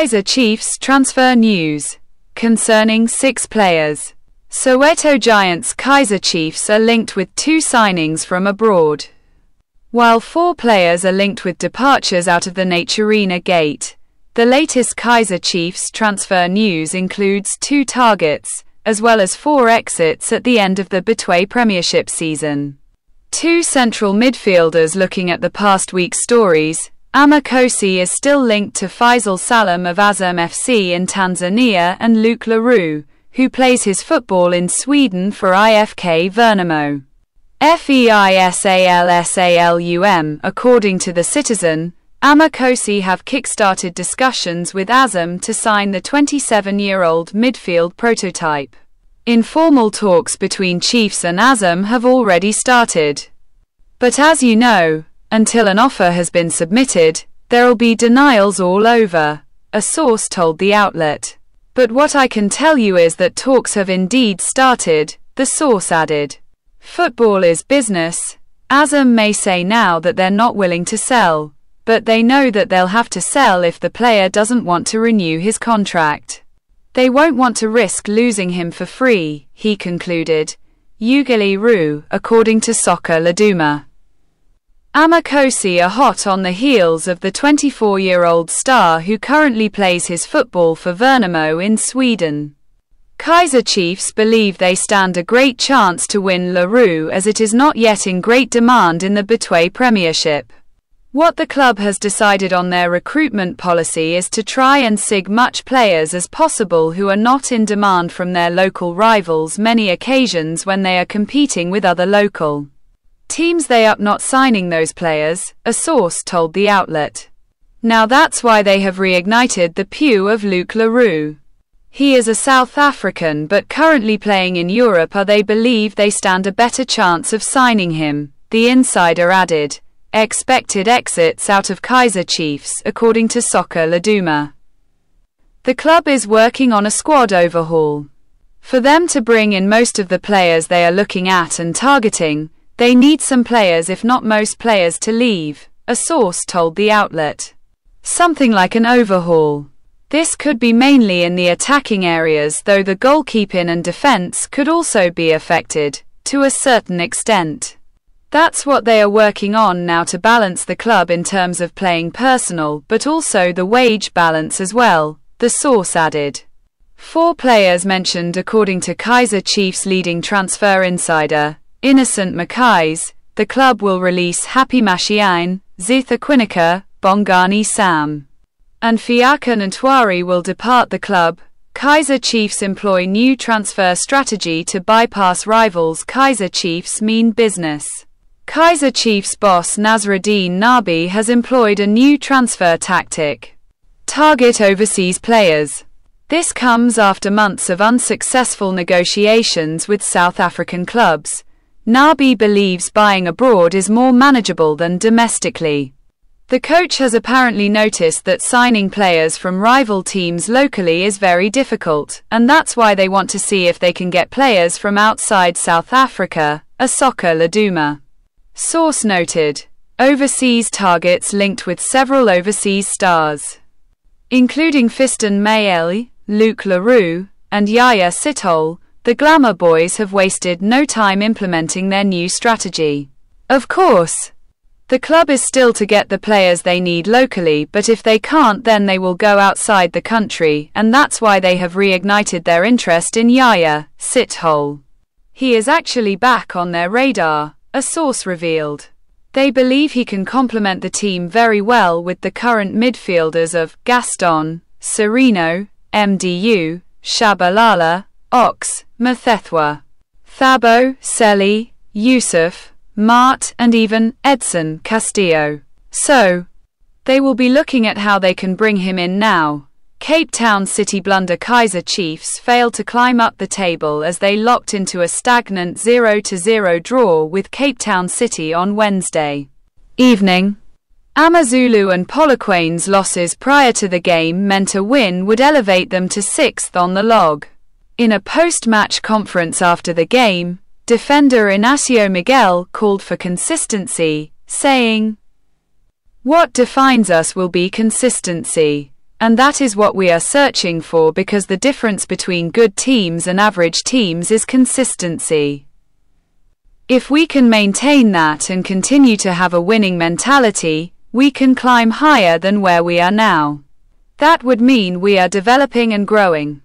Kaizer Chiefs transfer news. Concerning 6 players. Soweto Giants' Kaizer Chiefs are linked with 2 signings from abroad, while 4 players are linked with departures out of the Naturena gate. The latest Kaizer Chiefs transfer news includes 2 targets, as well as 4 exits at the end of the Betway Premiership season. 2 central midfielders. Looking at the past week's stories, Amakhosi is still linked to Faisal Salam of Azam FC in Tanzania and Luke Leroux, who plays his football in Sweden for IFK Värnamo. FEISALSALUM. According to The Citizen, Amakhosi have kick-started discussions with Azam to sign the 27-year-old midfield prototype. Informal talks between Chiefs and Azam have already started. But as you know, until an offer has been submitted, there'll be denials all over, a source told the outlet. But what I can tell you is that talks have indeed started, the source added. Football is business. Azam may say now that they're not willing to sell, but they know that they'll have to sell if the player doesn't want to renew his contract. They won't want to risk losing him for free, he concluded. Ugali Ru, according to Soccer Laduma. Amakhosi are hot on the heels of the 24-year-old star who currently plays his football for Värnamo in Sweden. Kaizer Chiefs believe they stand a great chance to win Leroux as it is not yet in great demand in the Betway Premiership. What the club has decided on their recruitment policy is to try and sig much players as possible who are not in demand from their local rivals many occasions when they are competing with other local teams. They up not signing those players, a source told the outlet. Now that's why they have reignited the pew of Luke Leroux. He is a South African but currently playing in Europe. They believe they stand a better chance of signing him, the insider added. Expected exits out of Kaizer Chiefs, according to Soccer Laduma. The club is working on a squad overhaul. For them to bring in most of the players they are looking at and targeting, they need some players, if not most players, to leave, a source told the outlet. Something like an overhaul. This could be mainly in the attacking areas, though the goalkeeping and defense could also be affected, to a certain extent. That's what they are working on now to balance the club in terms of playing personnel, but also the wage balance as well, the source added. 4 players mentioned according to Kaizer Chiefs leading transfer insider, Innocent Mackay's. The club will release Happy Mashiane, Zitha Quinica, Bongani Sam, and Fiaka Ntwari will depart the club. Kaizer Chiefs employ new transfer strategy to bypass rivals. Kaizer Chiefs mean business. Kaizer Chiefs boss Nasruddin Nabi has employed a new transfer tactic. Target overseas players. This comes after months of unsuccessful negotiations with South African clubs. Nabi believes buying abroad is more manageable than domestically. The coach has apparently noticed that signing players from rival teams locally is very difficult, and that's why they want to see if they can get players from outside South Africa, a Soccer Laduma source noted. Overseas targets linked with several overseas stars, including Fiston Mayele, Luke Leroux, and Yaya Sithole. The Glamour Boys have wasted no time implementing their new strategy. Of course, the club is still to get the players they need locally, but if they can't, then they will go outside the country, and that's why they have reignited their interest in Yaya Sithole. He is actually back on their radar, a source revealed. They believe he can complement the team very well with the current midfielders of Gaston, Sereno, MDU, Shabalala, Ox, Mathethwa, Thabo, Selly, Yusuf, Mart, and even Edson Castillo. So, they will be looking at how they can bring him in now. Cape Town City blunder. Kaizer Chiefs failed to climb up the table as they locked into a stagnant 0-0 draw with Cape Town City on Wednesday evening. Amazulu and Polokwane's losses prior to the game meant a win would elevate them to 6th on the log. In a post-match conference after the game, defender Inacio Miguel called for consistency, saying, "What defines us will be consistency. And that is what we are searching for, because the difference between good teams and average teams is consistency. If we can maintain that and continue to have a winning mentality, we can climb higher than where we are now. That would mean we are developing and growing.